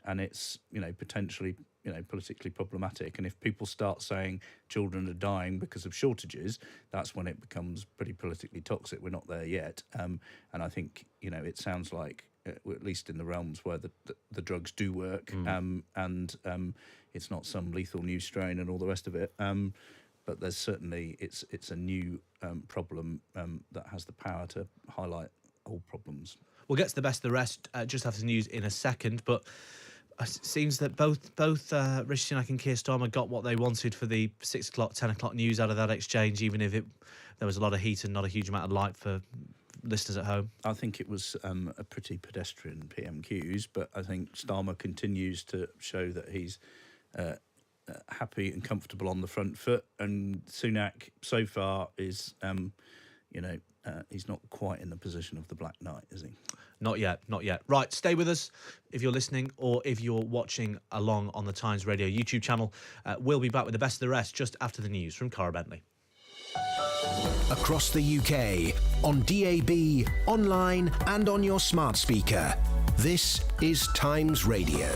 And it's, potentially, politically problematic. And if people start saying children are dying because of shortages, that's when it becomes pretty politically toxic. We're not there yet. And I think, it sounds like, at least in the realms where the drugs do work, and it's not some lethal new strain and all the rest of it. But there's certainly, it's a new problem that has the power to highlight old problems. We'll get to the best of the rest just after the news in a second, but it seems that both Rishi Sunak and Keir Starmer got what they wanted for the 6 o'clock, 10 o'clock news out of that exchange, even if there was a lot of heat and not a huge amount of light for listeners at home. I think it was a pretty pedestrian PMQs, but I think Starmer continues to show that he's happy and comfortable on the front foot, and Sunak so far is, he's not quite in the position of the Black Knight, is he? Not yet. Right, stay with us if you're listening or if you're watching along on the Times Radio YouTube channel. We'll be back with the best of the rest just after the news from Cara Bentley. Across the UK, on DAB, online and on your smart speaker. This is Times Radio.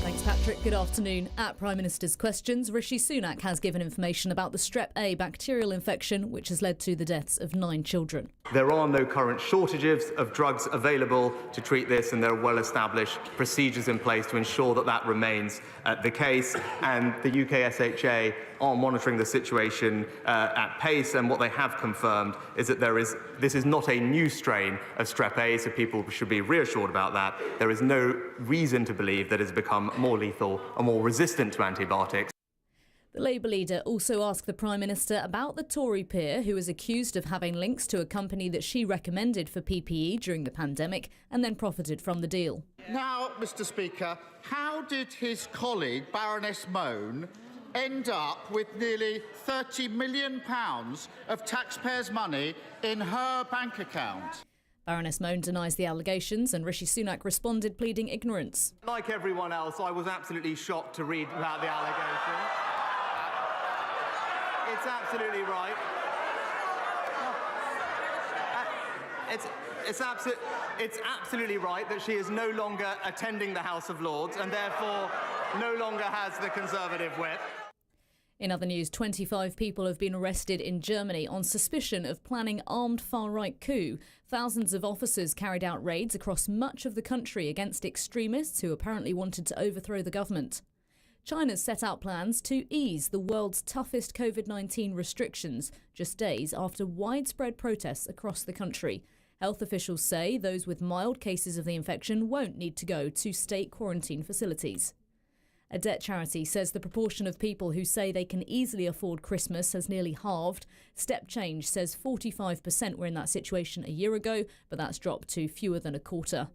Thanks, Patrick. Good afternoon. At Prime Minister's Questions, Rishi Sunak has given information about the Strep A bacterial infection, which has led to the deaths of 9 children. There are no current shortages of drugs available to treat this, and there are well-established procedures in place to ensure that that remains the case. And the UK SHA are monitoring the situation at pace, and what they have confirmed is that this is not a new strain of Strep A, so people should be reassured about that. There is no reason to believe that it's become more lethal or more resistant to antibiotics. The Labour leader also asked the Prime Minister about the Tory peer who is accused of having links to a company that she recommended for PPE during the pandemic and then profited from the deal. Now, Mr Speaker, how did his colleague, Baroness Mone, end up with nearly £30 million of taxpayers' money in her bank account? Baroness Mone denies the allegations, and Rishi Sunak responded pleading ignorance. Like everyone else, I was absolutely shocked to read about the allegations. It's absolutely right. It's absolutely right that she is no longer attending the House of Lords and therefore no longer has the Conservative whip. In other news, 25 people have been arrested in Germany on suspicion of planning armed far-right coup. Thousands of officers carried out raids across much of the country against extremists who apparently wanted to overthrow the government. China's set out plans to ease the world's toughest COVID-19 restrictions just days after widespread protests across the country. Health officials say those with mild cases of the infection won't need to go to state quarantine facilities. A debt charity says the proportion of people who say they can easily afford Christmas has nearly halved. Step Change says 45% were in that situation a year ago, but that's dropped to fewer than a quarter.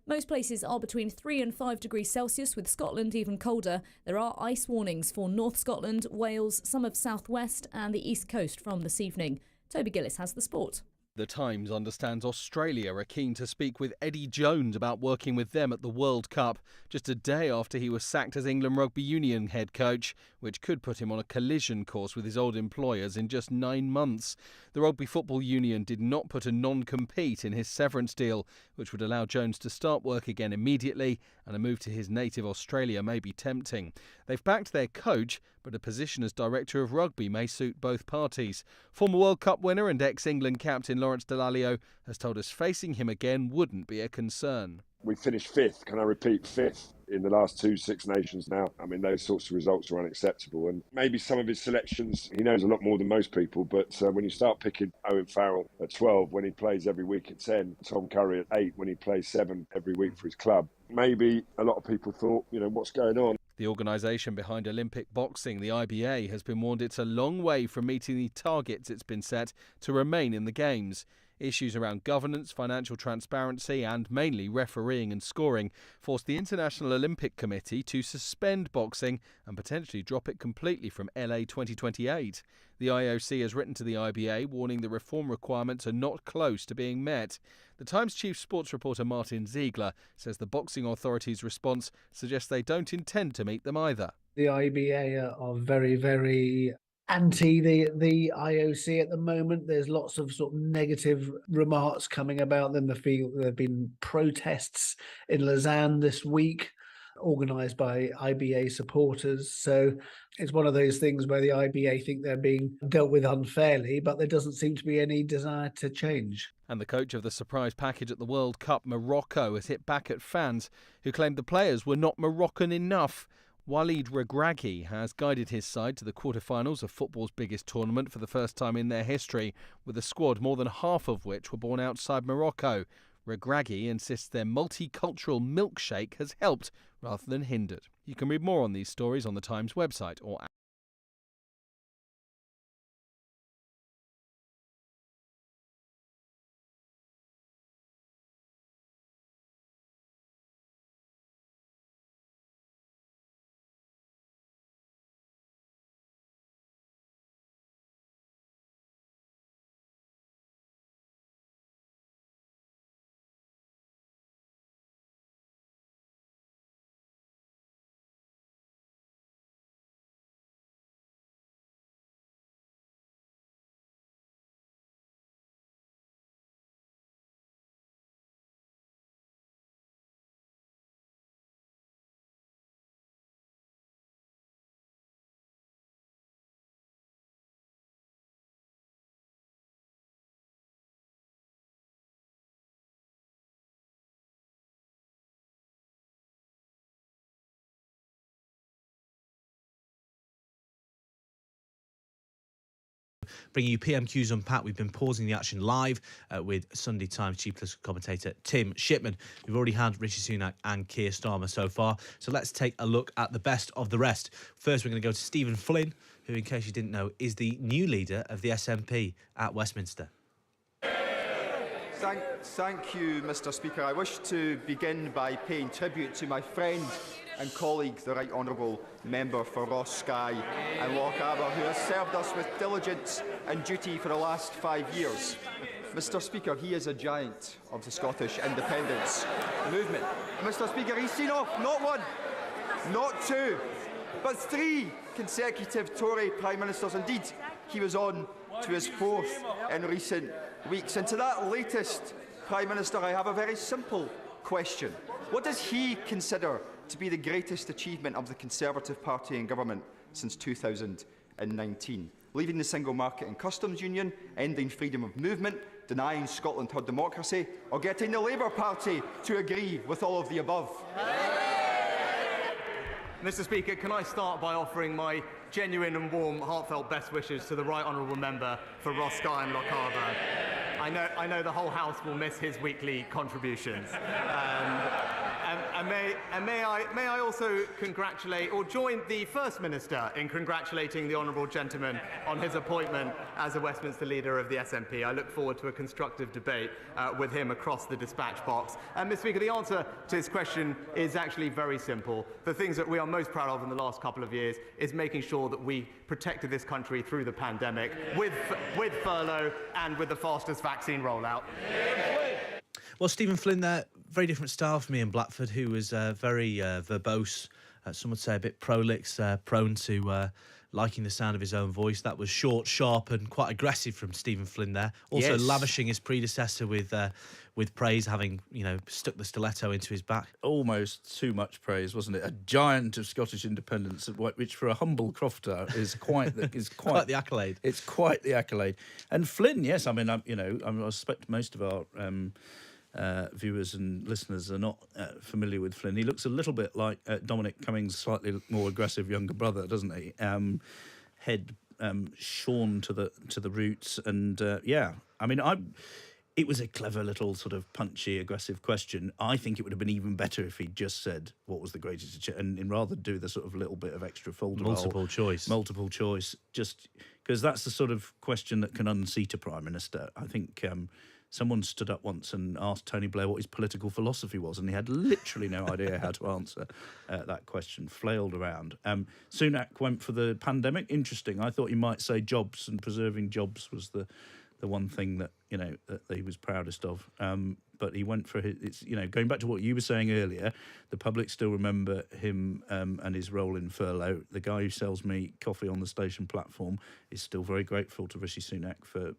Most places are between 3 and 5 degrees Celsius, with Scotland even colder. There are ice warnings for North Scotland, Wales, some of South West and the East Coast from this evening. Toby Gillis has the sport. The Times understands Australia are keen to speak with Eddie Jones about working with them at the World Cup, just a day after he was sacked as England Rugby Union head coach, which could put him on a collision course with his old employers in just 9 months. The Rugby Football Union did not put a non-compete in his severance deal, which would allow Jones to start work again immediately, and a move to his native Australia may be tempting. They've backed their coach, but a position as director of rugby may suit both parties. Former World Cup winner and ex-England captain Lawrence Dallaglio has told us facing him again wouldn't be a concern. We finished fifth, can I repeat, fifth in the last 2 Six Nations now. I mean, those sorts of results are unacceptable. And maybe some of his selections, he knows a lot more than most people, but when you start picking Owen Farrell at 12 when he plays every week at 10, Tom Curry at 8 when he plays 7 every week for his club, maybe a lot of people thought, what's going on? The organisation behind Olympic boxing, the IBA, has been warned it's a long way from meeting the targets it's been set to remain in the Games. Issues around governance, financial transparency and mainly refereeing and scoring forced the International Olympic Committee to suspend boxing and potentially drop it completely from LA 2028. The IOC has written to the IBA warning the reform requirements are not close to being met. The Times chief sports reporter Martin Ziegler says the boxing authorities' response suggests they don't intend to meet them either. The IBA are very, very anti the IOC at the moment. There's lots of sort of negative remarks coming about them. There have been protests in Lausanne this week, organised by IBA supporters. So it's one of those things where the IBA think they're being dealt with unfairly, but there doesn't seem to be any desire to change. And the coach of the surprise package at the World Cup, Morocco, has hit back at fans who claimed the players were not Moroccan enough. Walid Regragui has guided his side to the quarterfinals of football's biggest tournament for the first time in their history, with a squad more than half of which were born outside Morocco. Regragui insists their multicultural milkshake has helped rather than hindered. You can read more on these stories on the Times website or app. Bringing you PMQs Unpacked. We've been pausing the action live with Sunday Times chief political commentator Tim Shipman. We've already had Rishi Sunak and Keir Starmer so far, so let's take a look at the best of the rest. First, we're going to go to Stephen Flynn, who, in case you didn't know, is the new leader of the SNP at Westminster. Thank you, Mr Speaker. I wish to begin by paying tribute to my friend and colleague, the Right Honourable Member for Ross Skye and Lochaber, who has served us with diligence and duty for the last 5 years. Mr Speaker, he is a giant of the Scottish independence movement. Mr Speaker, he's seen off not 1, not 2, but 3 consecutive Tory Prime Ministers. Indeed, he was on to his 4th in recent weeks. And to that latest Prime Minister, I have a very simple question. What does he consider to be the greatest achievement of the Conservative Party in government since 2019? Leaving the single market and customs union, ending freedom of movement, denying Scotland her democracy, or getting the Labour Party to agree with all of the above? Mr Speaker, can I start by offering my genuine and warm, heartfelt best wishes to the Right Honourable Member for Ross Skye and Lochaber. I know the whole House will miss his weekly contributions. And may I also congratulate or join the First Minister in congratulating the honourable gentleman on his appointment as a Westminster leader of the SNP. I look forward to a constructive debate with him across the dispatch box. And Mr. Speaker, the answer to his question is actually very simple. The things that we are most proud of in the last couple of years is making sure that we protected this country through the pandemic with furlough and with the fastest vaccine rollout. Well, Stephen Flynn there, very different style from Ian Blackford, who was very verbose, some would say a bit prolix, prone to liking the sound of his own voice. That was short, sharp and quite aggressive from Stephen Flynn there. Also lavishing his predecessor with praise, having, stuck the stiletto into his back. Almost too much praise, wasn't it? A giant of Scottish independence, which for a humble crofter is quite quite the accolade. It's quite the accolade. And Flynn, yes, I suspect most of our viewers and listeners are not familiar with Flynn. He looks a little bit like Dominic Cummings' slightly more aggressive younger brother, doesn't he? Head shorn to the roots, and it was a clever little sort of punchy, aggressive question. I think it would have been even better if he'd just said what was the greatest achievement, and rather do the sort of little bit of extra folder multiple choice, just because that's the sort of question that can unseat a prime minister. I think. Someone stood up once and asked Tony Blair what his political philosophy was, and he had literally no idea how to answer that question, flailed around. Sunak went for the pandemic. Interesting. I thought he might say jobs, and preserving jobs was the one thing that, that he was proudest of. But he went for his, going back to what you were saying earlier, the public still remember him and his role in furlough. The guy who sells me coffee on the station platform is still very grateful to Rishi Sunak for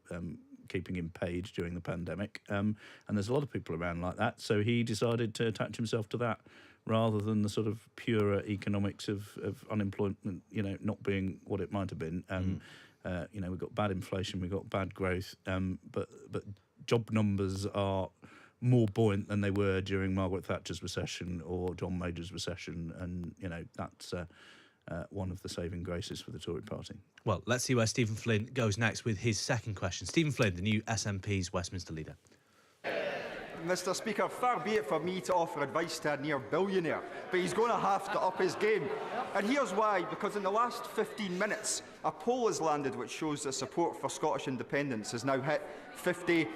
keeping him paid during the pandemic. And there's a lot of people around like that. So he decided to attach himself to that rather than the sort of purer economics of unemployment, not being what it might have been. We've got bad inflation, we've got bad growth, but job numbers are more buoyant than they were during Margaret Thatcher's recession or John Major's recession, and that's one of the saving graces for the Tory party. Well, let's see where Stephen Flynn goes next with his second question. Stephen Flynn, the new SNP's Westminster leader. Mr. Speaker, far be it for me to offer advice to a near billionaire, but he's going to have to up his game. And here's why: because in the last 15 minutes, a poll has landed which shows that support for Scottish independence has now hit 56%.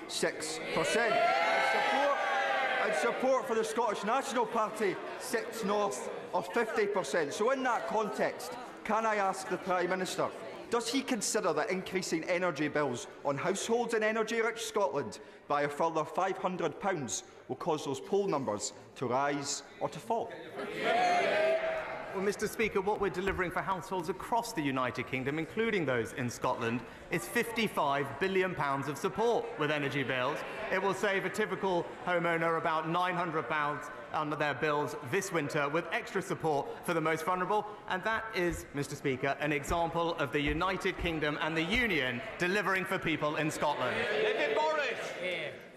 And support for the Scottish National Party sits north of 50%. So in that context, can I ask the Prime Minister, does he consider that increasing energy bills on households in energy-rich Scotland by a further £500 will cause those poll numbers to rise or to fall? Well, Mr. Speaker, what we're delivering for households across the United Kingdom, including those in Scotland, is £55 billion of support with energy bills. It will save a typical homeowner about £900 under their bills this winter, with extra support for the most vulnerable. And that is, Mr. Speaker, an example of the United Kingdom and the Union delivering for people in Scotland.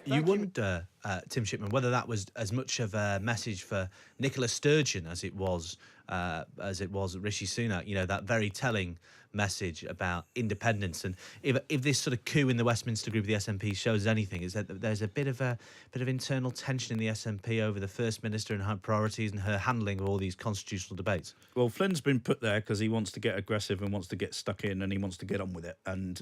You wonder, Tim Shipman, whether that was as much of a message for Nicola Sturgeon as it was Rishi Sunak. That very telling message about independence. And if this sort of coup in the Westminster group of the SNP shows anything, is that there's a bit of internal tension in the SNP over the First Minister and her priorities and her handling of all these constitutional debates. Well, Flynn's been put there because he wants to get aggressive and wants to get stuck in, and he wants to get on with it. And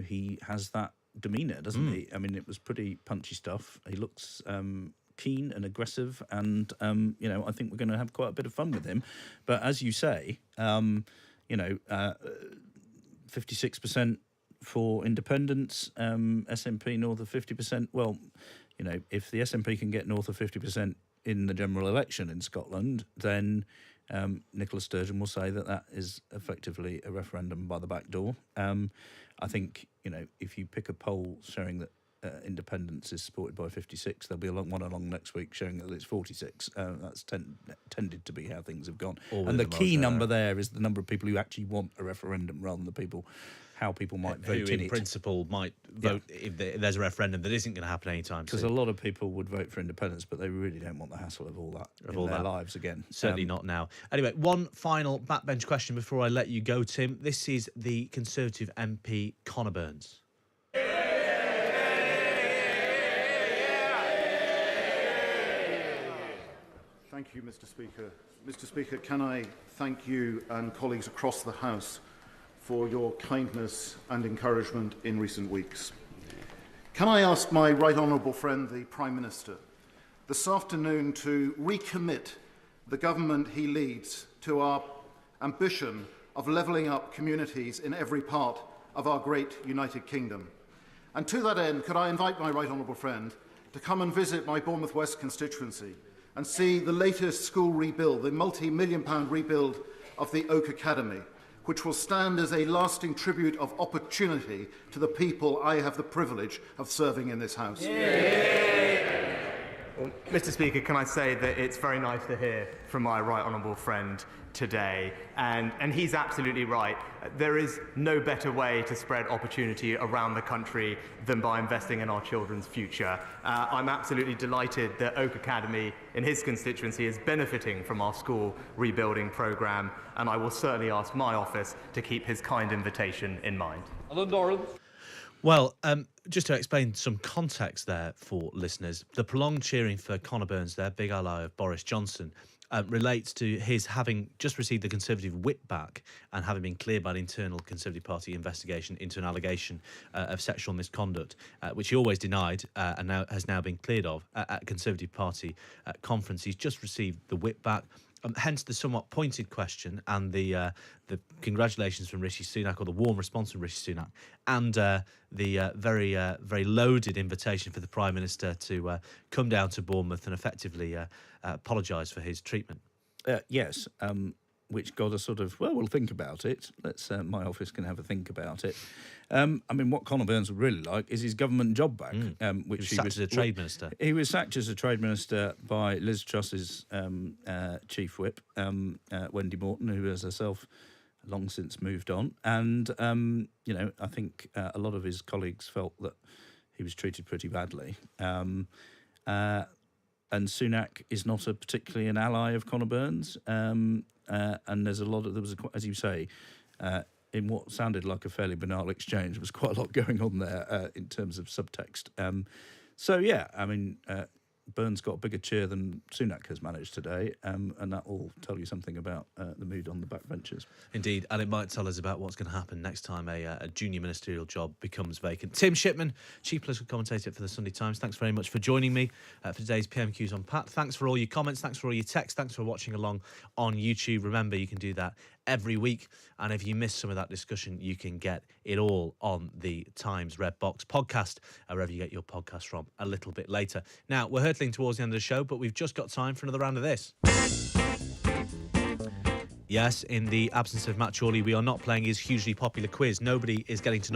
he has that demeanour, doesn't he? I mean, it was pretty punchy stuff. He looks keen and aggressive, and I think we're going to have quite a bit of fun with him. But as you say, 56% for independence, SNP north of 50%. Well, if the SNP can get north of 50% in the general election in Scotland, then Nicola Sturgeon will say that is effectively a referendum by the back door. I think, if you pick a poll showing that independence is supported by 56, there'll be one along next week showing that it's 46. That's tended to be how things have gone. And the key number there is the number of people who actually want a referendum, rather than how people might vote in it. Principle might vote if there's a referendum that isn't going to happen anytime soon. Because a lot of people would vote for independence, but they really don't want the hassle of all that in their lives again. Certainly not now. Anyway, one final backbench question before I let you go, Tim. This is the Conservative MP Conor Burns. Thank you, Mr. Speaker. Mr. Speaker, can I thank you and colleagues across the House for your kindness and encouragement in recent weeks. Can I ask my right honourable friend, the Prime Minister, this afternoon to recommit the government he leads to our ambition of levelling up communities in every part of our great United Kingdom? And to that end, could I invite my right honourable friend to come and visit my Bournemouth West constituency and see the latest school rebuild, the multi-million-pound rebuild of the Oak Academy, which will stand as a lasting tribute of opportunity to the people I have the privilege of serving in this House. Well, Mr. Speaker, can I say that it's very nice to hear from my right honourable friend today, and he's absolutely right. There is no better way to spread opportunity around the country than by investing in our children's future. I'm absolutely delighted that Oak Academy in his constituency is benefiting from our school rebuilding programme, and I will certainly ask my office to keep his kind invitation in mind. Alan Doran. Well, just to explain some context there for listeners, the prolonged cheering for Conor Burns, their big ally of Boris Johnson, relates to his having just received the Conservative whip back and having been cleared by an internal Conservative Party investigation into an allegation of sexual misconduct, which he always denied and now has been cleared of at Conservative Party conference. He's just received the whip back. Hence the somewhat pointed question and the congratulations from Rishi Sunak, or the warm response from Rishi Sunak, and the very loaded invitation for the Prime Minister to come down to Bournemouth and effectively apologise for his treatment. Yes, which got a sort of, well, we'll think about it. Let's my office can have a think about it. I mean, what Conor Burns would really like is his government job back. Which he was sacked as a trade minister. He was sacked as a trade minister by Liz Truss's chief whip, Wendy Morton, who has herself long since moved on. And, I think a lot of his colleagues felt that he was treated pretty badly. And Sunak is not particularly an ally of Conor Burns. And there's as you say, in what sounded like a fairly banal exchange, there was quite a lot going on there in terms of subtext. Burns got a bigger cheer than Sunak has managed today, and that will tell you something about the mood on the backbenches. Indeed, and it might tell us about what's going to happen next time a junior ministerial job becomes vacant. Tim Shipman, chief political commentator for the Sunday Times, thanks very much for joining me for today's PMQs Unpacked. Thanks for all your comments, thanks for all your texts, thanks for watching along on YouTube. Remember, you can do that every week, and if you missed some of that discussion, you can get it all on the Times Red Box podcast, wherever you get your podcast from, a little bit later. Now, we're hurtling towards the end of the show, but we've just got time for another round of this. Yes, in the absence of Matt Chorley, we are not playing his hugely popular quiz. Nobody is getting to number